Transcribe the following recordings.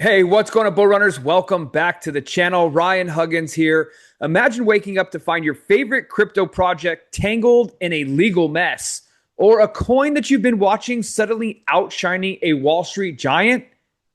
Hey, what's going on, bull runners? Welcome back to the channel. Ryan Huggins here. Imagine waking up to find your favorite crypto project tangled in a legal mess, or a coin that you've been watching suddenly outshining a Wall Street giant.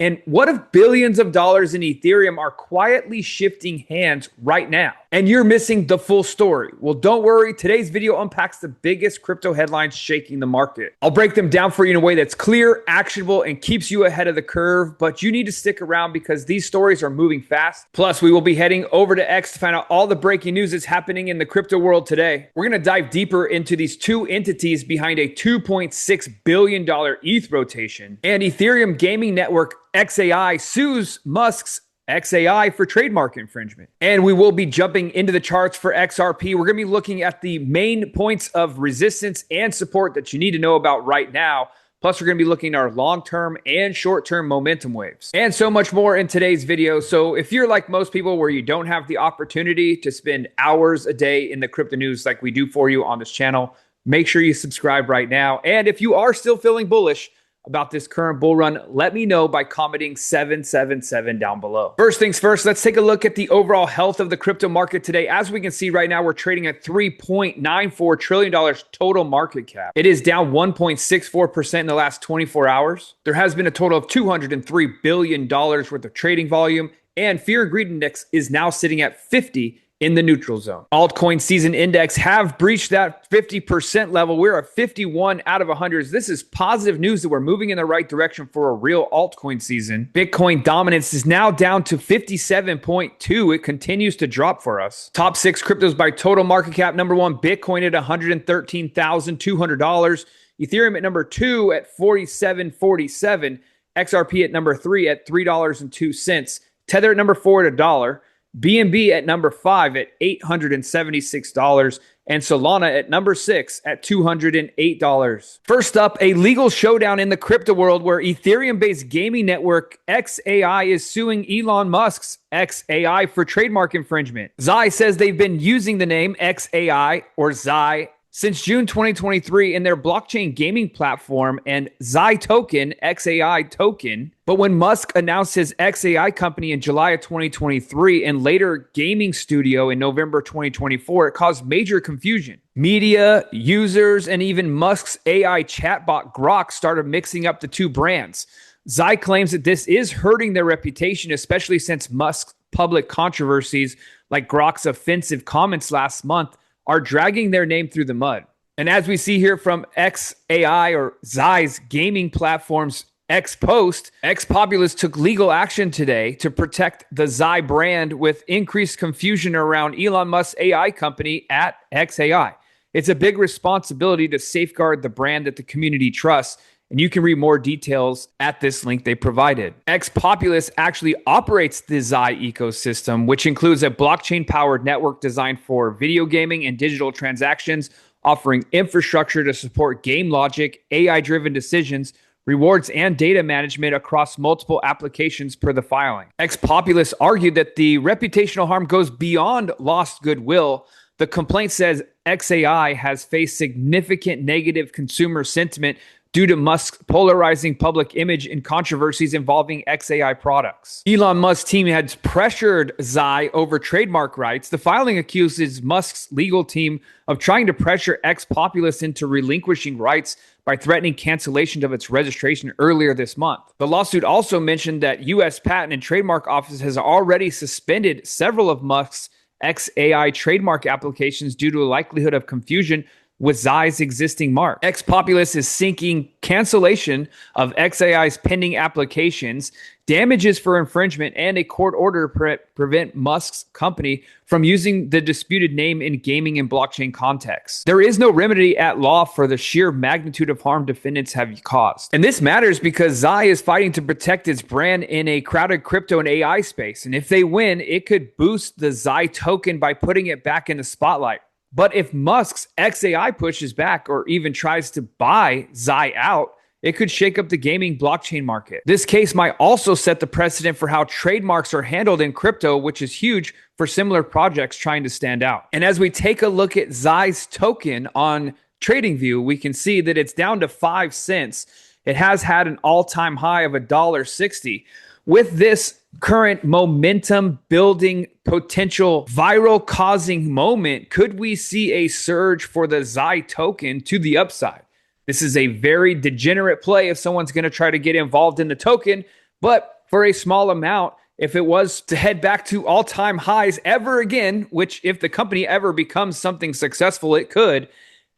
And what if billions of dollars in Ethereum are quietly shifting hands right now, and you're missing the full story? Well, don't worry. Today's video unpacks the biggest crypto headlines shaking the market. I'll break them down for you in a way that's clear, actionable, and keeps you ahead of the curve. But you need to stick around because these stories are moving fast. Plus, we will be heading over to X to find out all the breaking news that's happening in the crypto world today. We're going to dive deeper into these two entities behind a $2.6 billion ETH rotation, and Ethereum gaming network XAI sues Musk's XAI for trademark infringement. And we will be jumping into the charts for XRP. We're going to be looking at the main points of resistance and support that you need to know about right now. Plus, we're going to be looking at our long-term and short-term momentum waves, and so much more in today's video. So if you're like most people where you don't have the opportunity to spend hours a day in the crypto news like we do for you on this channel, make sure you subscribe right now. And if you are still feeling bullish about this current bull run, let me know by commenting 777 down below. First things first, let's take a look at the overall health of the crypto market today. As we can see right now, we're trading at $3.94 trillion total market cap. It is down 1.64% in the last 24 hours. There has been a total of $203 billion worth of trading volume, and fear and greed index is now sitting at 50 in the neutral zone. Altcoin season index have breached that 50% level. We're at 51 out of 100. This is positive news that we're moving in the right direction for a real altcoin season. Bitcoin dominance is now down to 57.2. It continues to drop for us. Top 6 cryptos by total market cap. Number 1, Bitcoin at $113,200. Ethereum at number 2 at $47.47. XRP at number 3 at $3.02. Tether at number 4 at $1. BNB at number 5 at $876, and Solana at number 6 at $208. First up, a legal showdown in the crypto world where Ethereum-based gaming network XAI is suing Elon Musk's XAI for trademark infringement. Zai says they've been using the name XAI or Zai since June 2023 in their blockchain gaming platform and Zai token, XAI token. But when Musk announced his XAI company in July of 2023 and later gaming studio in November 2024, it caused major confusion. Media, users, and even Musk's AI chatbot Grok started mixing up the two brands. Zai claims that this is hurting their reputation, especially since Musk's public controversies like Grok's offensive comments last month are dragging their name through the mud. And as we see here from XAI or Zai's gaming platform's X post, X Populous took legal action today to protect the Zai brand with increased confusion around Elon Musk's AI company at XAI. It's a big responsibility to safeguard the brand that the community trusts, and you can read more details at this link they provided. X Populous actually operates the Zai ecosystem, which includes a blockchain-powered network designed for video gaming and digital transactions, offering infrastructure to support game logic, AI-driven decisions, rewards, and data management across multiple applications per the filing. X Populous argued that the reputational harm goes beyond lost goodwill. The complaint says XAI has faced significant negative consumer sentiment due to Musk's polarizing public image and controversies involving XAI products. Elon Musk's team has pressured Zai over trademark rights. The filing accuses Musk's legal team of trying to pressure X Populous into relinquishing rights by threatening cancellation of its registration earlier this month. The lawsuit also mentioned that U.S. Patent and Trademark Office has already suspended several of Musk's XAI trademark applications due to a likelihood of confusion with Zai's existing mark. X Populous is seeking cancellation of XAI's pending applications, damages for infringement, and a court order to prevent Musk's company from using the disputed name in gaming and blockchain contexts. There is no remedy at law for the sheer magnitude of harm defendants have caused. And this matters because Zai is fighting to protect its brand in a crowded crypto and AI space. And if they win, it could boost the Zai token by putting it back in the spotlight. But if Musk's XAI pushes back or even tries to buy Zai out, it could shake up the gaming blockchain market. This case might also set the precedent for how trademarks are handled in crypto, which is huge for similar projects trying to stand out. And as we take a look at Zai's token on TradingView, we can see that it's down to 5 cents. It has had an all-time high of $1.60. with this current momentum building potential viral causing moment, could we see a surge for the XI token to the upside? This is a very degenerate play if someone's going to try to get involved in the token, but for a small amount, if it was to head back to all-time highs ever again, which if the company ever becomes something successful, it could,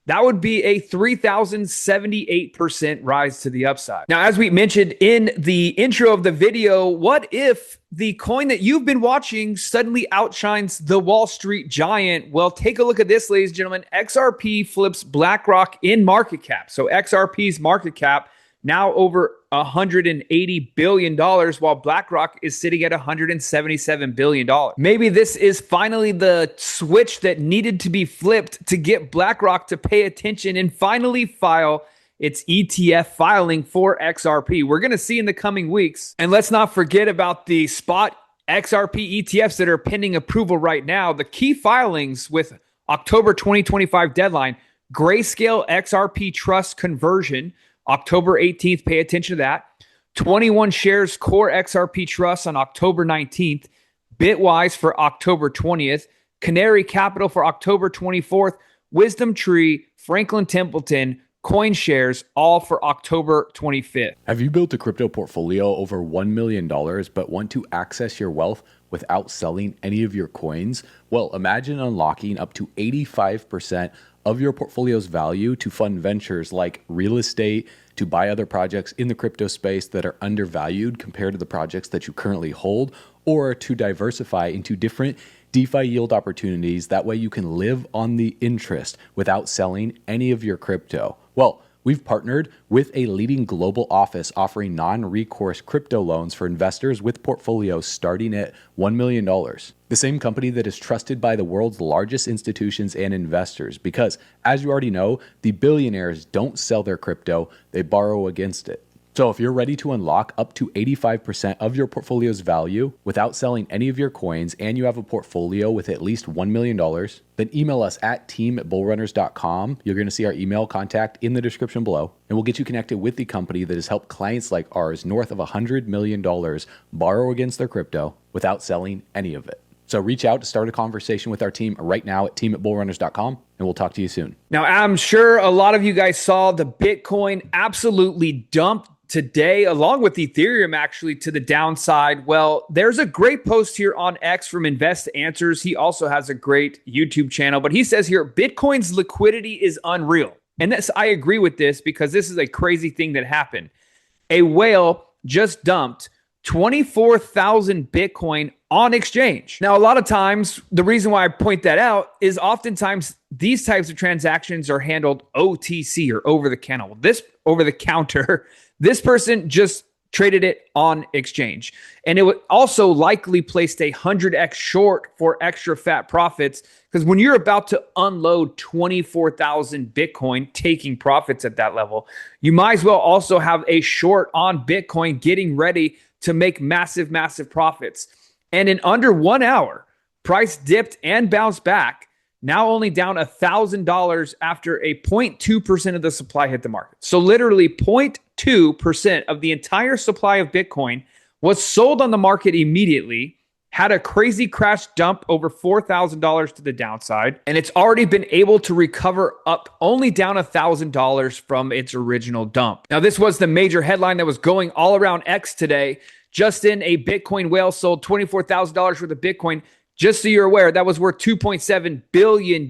that would be a 3,078% rise to the upside. Now, as we mentioned in the intro of the video, what if the coin that you've been watching suddenly outshines the Wall Street giant? Well, take a look at this, ladies and gentlemen. XRP flips BlackRock in market cap. So XRP's market cap now over $180 billion, while BlackRock is sitting at $177 billion. Maybe this is finally the switch that needed to be flipped to get BlackRock to pay attention and finally file its ETF filing for XRP. We're going to see in the coming weeks. And let's not forget about the spot XRP ETFs that are pending approval right now. The key filings with October 2025 deadline, Grayscale XRP Trust conversion, October 18th, pay attention to that. 21 shares core XRP Trust on October 19th. Bitwise for October 20th. Canary Capital for October 24th. Wisdom Tree, Franklin Templeton, CoinShares, all for October 25th. Have you built a crypto portfolio over $1 million but want to access your wealth without selling any of your coins? Well, imagine unlocking up to 85% of your portfolio's value to fund ventures like real estate, to buy other projects in the crypto space that are undervalued compared to the projects that you currently hold, or to diversify into different DeFi yield opportunities. That way you can live on the interest without selling any of your crypto. Well, we've partnered with a leading global office offering non-recourse crypto loans for investors with portfolios starting at $1 million. The same company that is trusted by the world's largest institutions and investors because, as you already know, the billionaires don't sell their crypto, they borrow against it. So if you're ready to unlock up to 85% of your portfolio's value without selling any of your coins and you have a portfolio with at least $1 million, then email us at team@bullrunners.com. You're going to see our email contact in the description below, and we'll get you connected with the company that has helped clients like ours north of $100 million borrow against their crypto without selling any of it. So reach out to start a conversation with our team right now at team@bullrunners.com, and we'll talk to you soon. Now, I'm sure a lot of you guys saw the Bitcoin absolutely dumped today, along with Ethereum, actually, to the downside. Well, there's a great post here on X from Invest Answers. He also has a great YouTube channel, but he says here, Bitcoin's liquidity is unreal. And I agree with this because this is a crazy thing that happened. A whale just dumped 24,000 Bitcoin on exchange. Now, a lot of times, the reason why I point that out is oftentimes these types of transactions are handled OTC or over the counter. This person just traded it on exchange. And it would also likely placed a 100x short for extra fat profits, because when you're about to unload 24,000 Bitcoin, taking profits at that level, you might as well also have a short on Bitcoin getting ready to make massive, massive profits. And in under 1 hour, price dipped and bounced back, now only down $1,000 after a 0.2% of the supply hit the market. So literally 0.2% of the entire supply of Bitcoin was sold on the market immediately, had a crazy crash dump over $4,000 to the downside, and it's already been able to recover up only down $1,000 from its original dump. Now, this was the major headline that was going all around X today. Just in, a Bitcoin whale sold $24,000 worth of Bitcoin. Just so you're aware, that was worth $2.7 billion,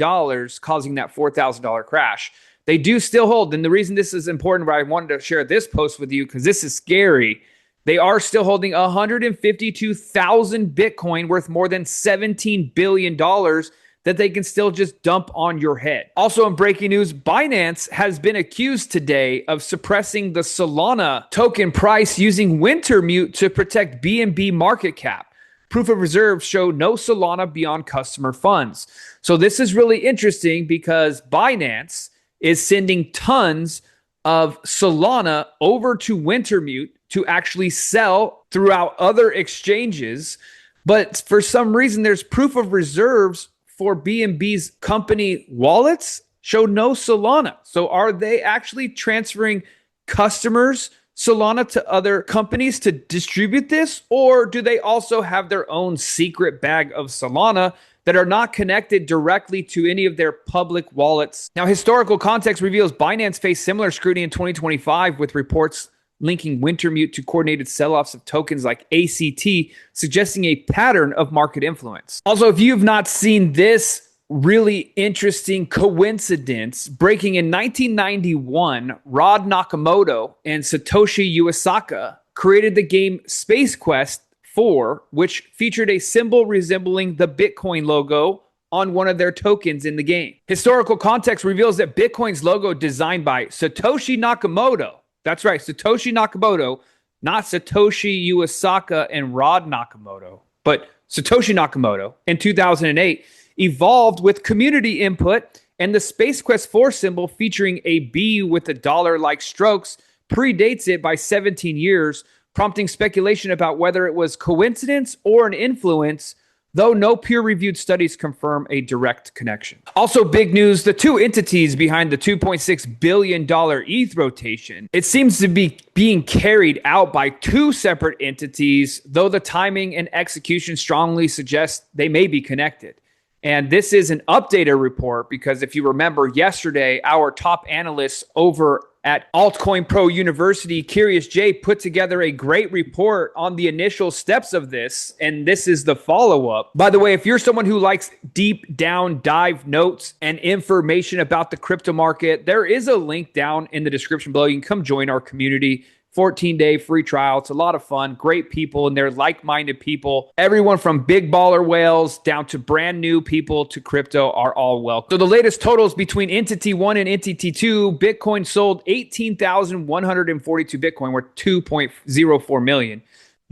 causing that $4,000 crash. They do still hold, and the reason this is important, but I wanted to share this post with you because this is scary. They are still holding 152,000 Bitcoin worth more than $17 billion that they can still just dump on your head. Also in breaking news, Binance has been accused today of suppressing the Solana token price using Wintermute to protect BNB market cap. Proof of reserves show no Solana beyond customer funds. So this is really interesting because Binance is sending tons of Solana over to Wintermute to actually sell throughout other exchanges. But for some reason, there's proof of reserves for BNB's company wallets show no Solana. So are they actually transferring customers Solana to other companies to distribute this, or do they also have their own secret bag of Solana that are not connected directly to any of their public wallets? Now, historical context reveals Binance faced similar scrutiny in 2025 with reports linking Wintermute to coordinated sell-offs of tokens like ACT, suggesting a pattern of market influence. Also, if you have not seen this really interesting coincidence, breaking in 1991, Rod Nakamoto and Satoshi Iwasaki created the game Space Quest 4, which featured a symbol resembling the Bitcoin logo on one of their tokens in the game. Historical context reveals that Bitcoin's logo, designed by Satoshi Nakamoto, that's right, Satoshi Nakamoto, not Satoshi Iwasaki and Rod Nakamoto, but Satoshi Nakamoto in 2008, evolved with community input, and the Space Quest 4 symbol featuring a bee with a dollar-like strokes predates it by 17 years, prompting speculation about whether it was coincidence or an influence, though no peer-reviewed studies confirm a direct connection. Also, big news, the two entities behind the $2.6 billion ETH rotation, it seems to be being carried out by two separate entities, though the timing and execution strongly suggest they may be connected. And this is an updated report because if you remember yesterday, our top analysts over at Altcoin Pro University, Curious Jay, put together a great report on the initial steps of this. And this is the follow-up. By the way, if you're someone who likes deep down dive notes and information about the crypto market, there is a link down in the description below. You can come join our community. 14-day free trial. It's a lot of fun. Great people, and they're like-minded people. Everyone from big baller whales down to brand new people to crypto are all welcome. So the latest totals between Entity 1 and Entity 2, Bitcoin sold 18,142 Bitcoin, worth $2.04 million.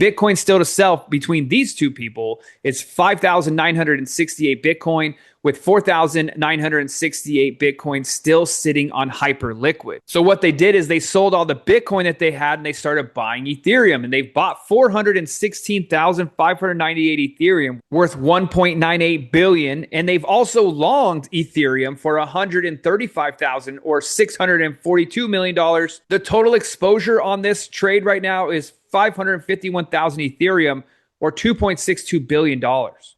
Bitcoin still to sell between these two people is 5,968 Bitcoin, with 4,968 Bitcoin still sitting on Hyperliquid. So what they did is they sold all the Bitcoin that they had and they started buying Ethereum, and they've bought 416,598 Ethereum worth 1.98 billion. And they've also longed Ethereum for 135,000 or $642 million. The total exposure on this trade right now is 551,000 Ethereum or $2.62 billion.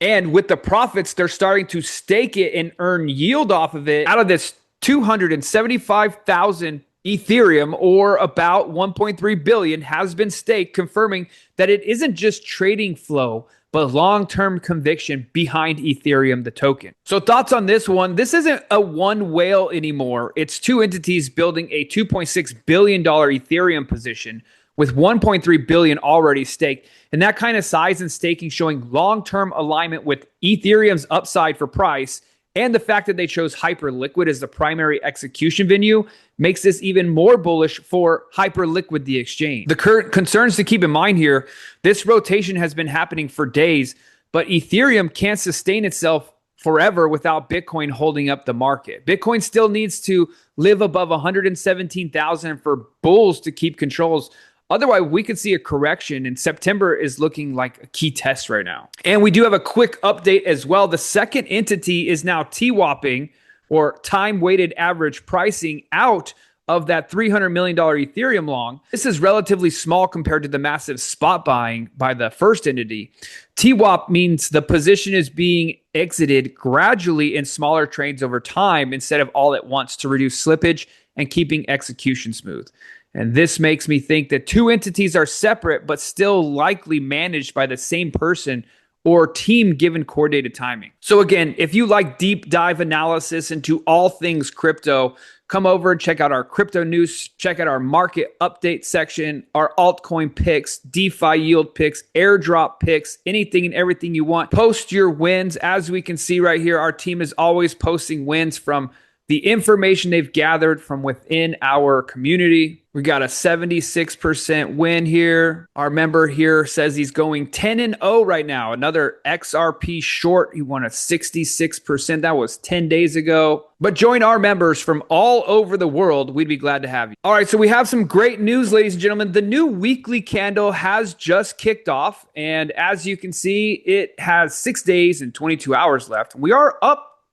And with the profits, they're starting to stake it and earn yield off of it. Out of this 275,000 Ethereum, or about 1.3 billion, has been staked, confirming that it isn't just trading flow, but long-term conviction behind Ethereum, the token. So thoughts on this one? This isn't a one whale anymore. It's two entities building a $2.6 billion Ethereum position with 1.3 billion already staked. And that kind of size and staking showing long-term alignment with Ethereum's upside for price, and the fact that they chose Hyperliquid as the primary execution venue makes this even more bullish for Hyperliquid, the exchange. The current concerns to keep in mind here, this rotation has been happening for days, but Ethereum can't sustain itself forever without Bitcoin holding up the market. Bitcoin still needs to live above 117,000 for bulls to keep controls. Otherwise, we could see a correction, and September is looking like a key test right now. And we do have a quick update as well. The second entity is now TWAPing, or time-weighted average pricing, out of that $300 million Ethereum long. This is relatively small compared to the massive spot buying by the first entity. TWAP means the position is being exited gradually in smaller trades over time instead of all at once, to reduce slippage and keeping execution smooth. And this makes me think that two entities are separate, but still likely managed by the same person or team given coordinated timing. So again, if you like deep dive analysis into all things crypto, come over and check out our crypto news, check out our market update section, our altcoin picks, DeFi yield picks, airdrop picks, anything and everything you want. Post your wins. As we can see right here, our team is always posting wins from the information they've gathered from within our community. We got a 76% win here. Our member here says he's going 10-0 right now. Another XRP short. He won a 66%. That was 10 days ago. But join our members from all over the world. We'd be glad to have you. All right, so we have some great news, ladies and gentlemen. The new weekly candle has just kicked off. And as you can see, it has 6 days and 22 hours left. We are up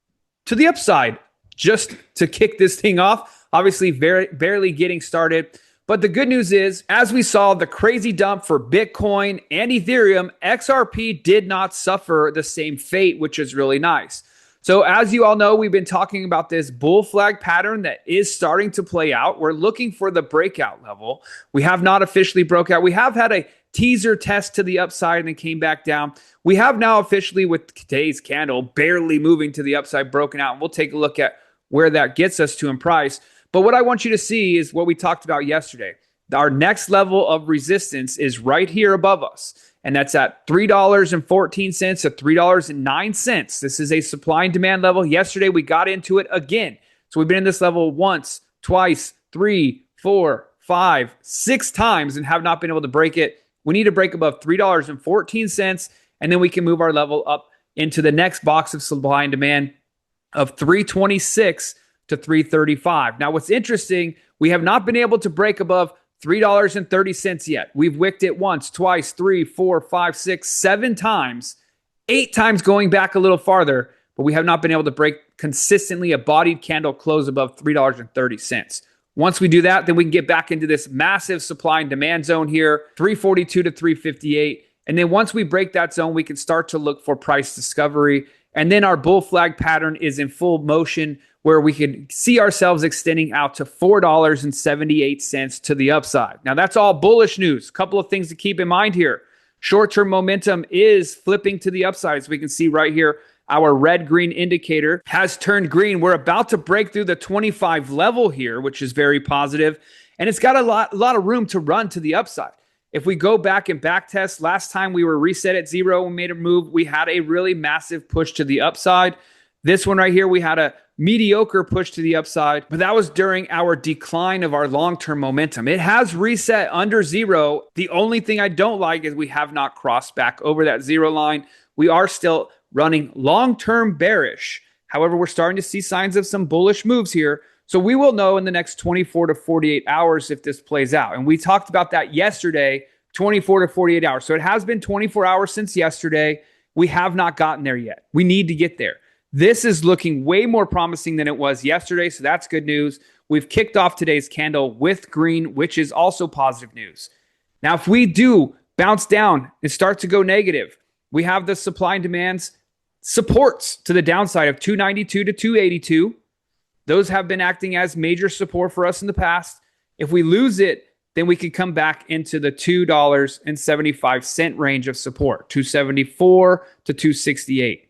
to the upside just to kick this thing off. Obviously, barely getting started. But the good news is, as we saw the crazy dump for Bitcoin and Ethereum, XRP did not suffer the same fate, which is really nice. So as you all know, we've been talking about this bull flag pattern that is starting to play out. We're looking for the breakout level. We have not officially broke out. We have had a teaser test to the upside and then came back down. We have now officially, with today's candle, barely moving to the upside, broken out. We'll take a look at where that gets us to in price. But what I want you to see is what we talked about yesterday. Our next level of resistance is right here above us. And that's at $3.14 to $3.09. This is a supply and demand level. Yesterday, we got into it again. So we've been in this level once, twice, 3, 4, 5, 6 times and have not been able to break it. We need to break above $3.14, and then we can move our level up into the next box of supply and demand of 326 to 335. Now, what's interesting, we have not been able to break above $3.30 yet. We've wicked it once, twice, 3, 4, 5, 6, 7 times, 8 times going back a little farther, but we have not been able to break consistently a bodied candle close above $3.30. Once we do that, then we can get back into this massive supply and demand zone here, 342 to 358. And then once we break that zone, we can start to look for price discovery. And then our bull flag pattern is in full motion, where we can see ourselves extending out to $4.78 to the upside. Now, that's all bullish news. A couple of things to keep in mind here. Short-term momentum is flipping to the upside. As we can see right here, our red-green indicator has turned green. We're about to break through the 25 level here, which is very positive. And it's got a lot of room to run to the upside. If we go back and back test, last time we were reset at 0 and made a move, we had a really massive push to the upside. This one right here, we had a mediocre push to the upside, but that was during our decline of our long-term momentum. It has reset under 0. The only thing I don't like is we have not crossed back over that 0 line. We are still running long-term bearish. However, we're starting to see signs of some bullish moves here. So we will know in the next 24 to 48 hours if this plays out. And we talked about that yesterday, 24 to 48 hours. So it has been 24 hours since yesterday. We have not gotten there yet. We need to get there. This is looking way more promising than it was yesterday, so that's good news. We've kicked off today's candle with green, which is also positive news. Now, if we do bounce down and start to go negative, we have the supply and demands supports to the downside of 292 to 282. Those have been acting as major support for us in the past. If we lose it, then we could come back into the $2.75 range of support, 274 to 268.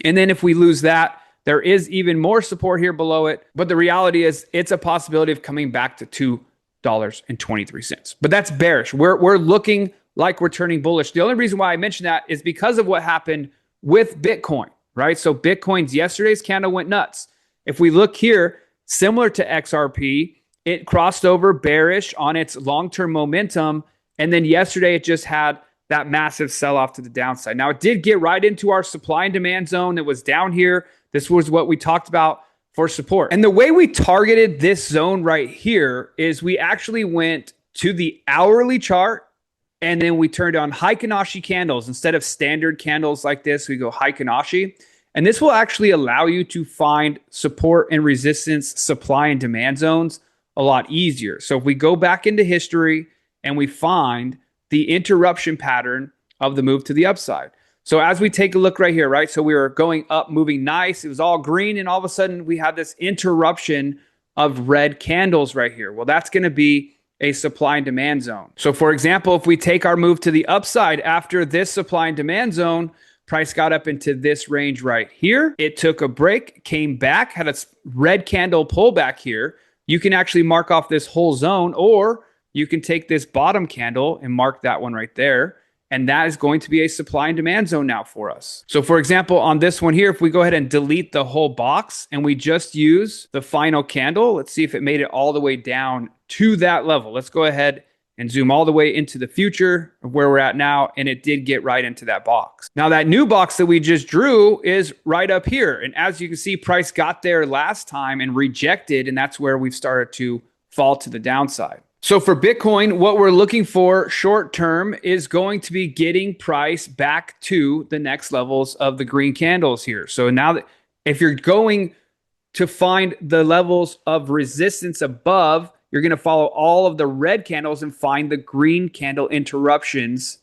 And then if we lose that, there is even more support here below it. But the reality is it's a possibility of coming back to $2.23. But that's bearish. We're looking like we're turning bullish. The only reason why I mention that is because of what happened with Bitcoin, right? So Bitcoin's yesterday's candle went nuts. If we look here, similar to XRP, it crossed over bearish on its long-term momentum. And then yesterday it just had that massive sell-off to the downside. Now, it did get right into our supply and demand zone that was down here. This was what we talked about for support. And the way we targeted this zone right here is we actually went to the hourly chart, and then we turned on Heikin-Ashi candles. Instead of standard candles like this, we go Heikin-Ashi. And this will actually allow you to find support and resistance, supply and demand zones a lot easier. So if we go back into history and we find the interruption pattern of the move to the upside. So as we take a look right here, right? So we were going up, moving nice. It was all green. And all of a sudden we had this interruption of red candles right here. Well, that's going to be a supply and demand zone. So for example, if we take our move to the upside after this supply and demand zone, price got up into this range right here. It took a break, came back, had a red candle pullback here. You can actually mark off this whole zone, or you can take this bottom candle and mark that one right there. And that is going to be a supply and demand zone now for us. So for example, on this one here, if we go ahead and delete the whole box and we just use the final candle, let's see if it made it all the way down to that level. Let's go ahead and zoom all the way into the future of where we're at now. And it did get right into that box. Now that new box that we just drew is right up here. And as you can see, price got there last time and rejected. And that's where we've started to fall to the downside. So for Bitcoin, what we're looking for short term is going to be getting price back to the next levels of the green candles here. So now that if you're going to find the levels of resistance above, you're going to follow all of the red candles and find the green candle interruptions.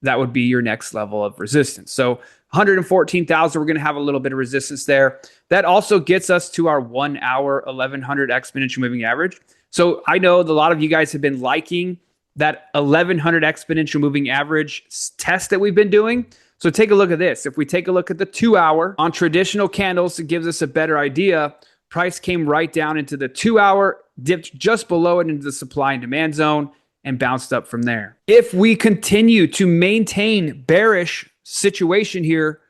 That would be your next level of resistance. So 114,000, we're going to have a little bit of resistance there. That also gets us to our 1 hour 1100 exponential moving average. So I know that a lot of you guys have been liking that 1100 exponential moving average test that we've been doing. So take a look at this. If we take a look at the 2 hour on traditional candles, it gives us a better idea. Price came right down into the 2 hour, dipped just below it into the supply and demand zone, and bounced up from there. If we continue to maintain bearish situation here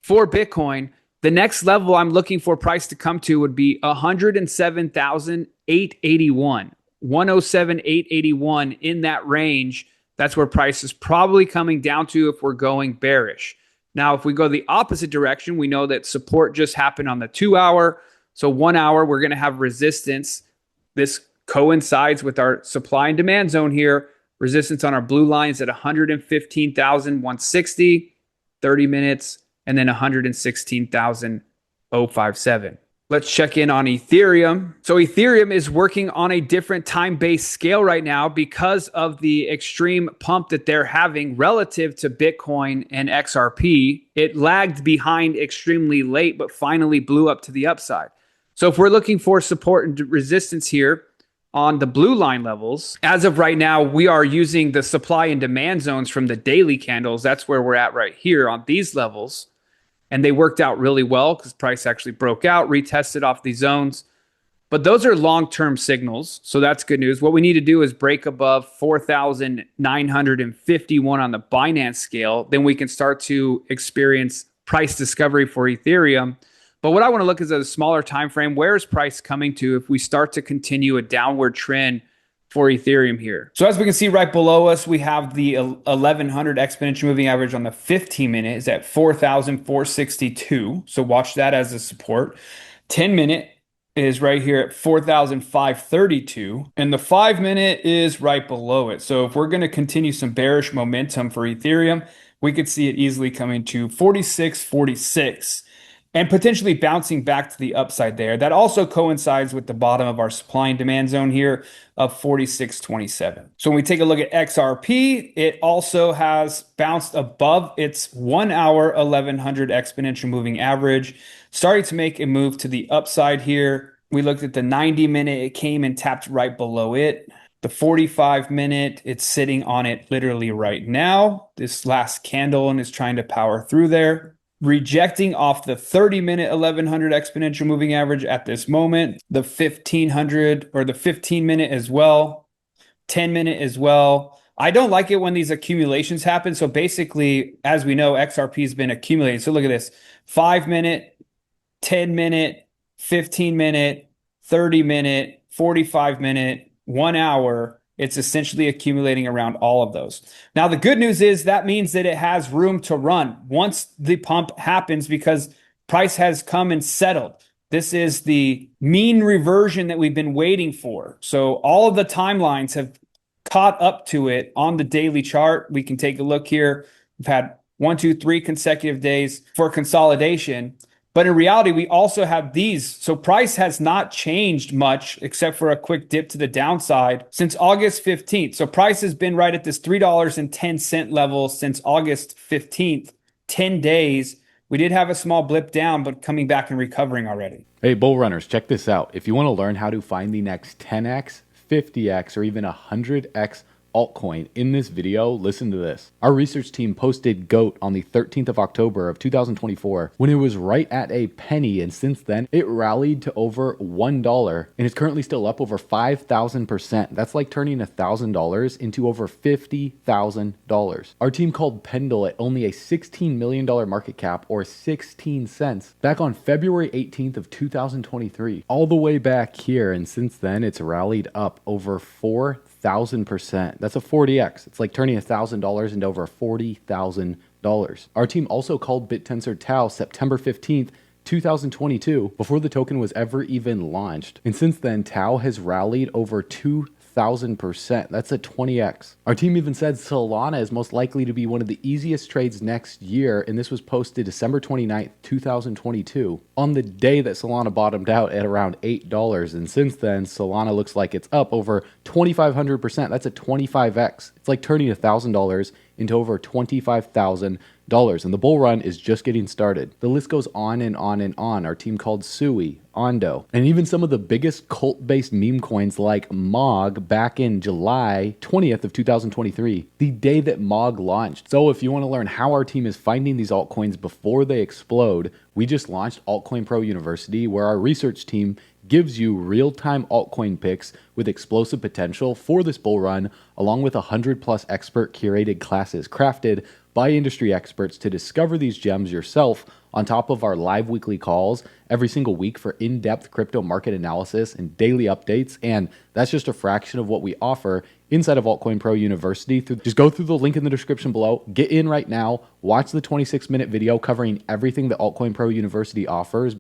for Bitcoin, the next level I'm looking for price to come to would be 107,881. 107,881 in that range. That's where price is probably coming down to if we're going bearish. Now, if we go the opposite direction, we know that support just happened on the 2 hour. So 1 hour, we're going to have resistance. This coincides with our supply and demand zone here. Resistance on our blue lines at 115,160, 30 minutes, and then 116,057. Let's check in on Ethereum. So Ethereum is working on a different time-based scale right now because of the extreme pump that they're having relative to Bitcoin and XRP. It lagged behind extremely late, but finally blew up to the upside. So if we're looking for support and resistance here on the blue line levels, as of right now, we are using the supply and demand zones from the daily candles. That's where we're at right here on these levels. And they worked out really well because price actually broke out, retested off these zones. But those are long-term signals, so that's good news. What we need to do is break above 4,951 on the Binance scale. Then we can start to experience price discovery for Ethereum. But what I want to look at is a smaller time frame. Where is price coming to if we start to continue a downward trend for Ethereum here? So as we can see right below us, we have the 1100 exponential moving average on the 15-minute is at 4,462. So watch that as a support. 10-minute is right here at 4,532. And the 5-minute is right below it. So if we're going to continue some bearish momentum for Ethereum, we could see it easily coming to 46.46. And potentially bouncing back to the upside there. That also coincides with the bottom of our supply and demand zone here of 46.27. So when we take a look at XRP, it also has bounced above its 1 hour 1100 exponential moving average, starting to make a move to the upside here. We looked at the 90-minute, it came and tapped right below it. The 45-minute, it's sitting on it literally right now. This last candle and is trying to power through there. Rejecting off the 30-minute 1100 exponential moving average at this moment, the 1500 or the 15-minute as well, 10-minute as well. I don't like it when these accumulations happen. So basically, as we know, XRP has been accumulating. So look at this, 5-minute, 10-minute, 15-minute, 30-minute, 45-minute, 1 hour. It's essentially accumulating around all of those. Now, the good news is that means that it has room to run once the pump happens because price has come and settled. This is the mean reversion that we've been waiting for. So all of the timelines have caught up to it on the daily chart. We can take a look here. We've had 1, 2, 3 consecutive days for consolidation. But in reality, we also have these. So price has not changed much except for a quick dip to the downside since August 15th. So price has been right at this $3.10 level since August 15th, 10 days. We did have a small blip down, but coming back and recovering already. Hey, bull runners, check this out. If you want to learn how to find the next 10x, 50x, or even 100x altcoin in this video, listen to this. Our research team posted GOAT on the 13th of October of 2024 when it was right at a penny, and since then it rallied to over $1 and is currently still up over 5,000%. That's like turning $1,000 into over $50,000. Our team called Pendle at only a $16 million market cap or 16 cents back on February 18th of 2023, all the way back here, and since then it's rallied up over 4,000%. That's a 40x. It's like turning $1,000 into over $40,000. Our team also called BitTensor Tau September 15th, 2022, before the token was ever even launched. And since then, Tau has rallied over 2,000%. 1,000%. That's a 20x. Our team even said Solana is most likely to be one of the easiest trades next year, and this was posted December 29th, 2022, on the day that Solana bottomed out at around $8. And since then, Solana looks like it's up over 2,500%. That's a 25x. It's like turning $1,000 into over $25,000, and the bull run is just getting started. The list goes on and on and on. Our team called Sui, Ondo, and even some of the biggest cult-based meme coins like MOG back in July 20th of 2023, the day that MOG launched. So if you want to learn how our team is finding these altcoins before they explode, we just launched Altcoin Pro University, where our research team gives you real-time altcoin picks with explosive potential for this bull run, along with 100+ expert curated classes crafted by industry experts to discover these gems yourself, on top of our live weekly calls every single week for in-depth crypto market analysis and daily updates. And that's just a fraction of what we offer inside of Altcoin Pro University. Just go through the link in the description below, get in right now, watch the 26-minute video covering everything that Altcoin Pro University offers.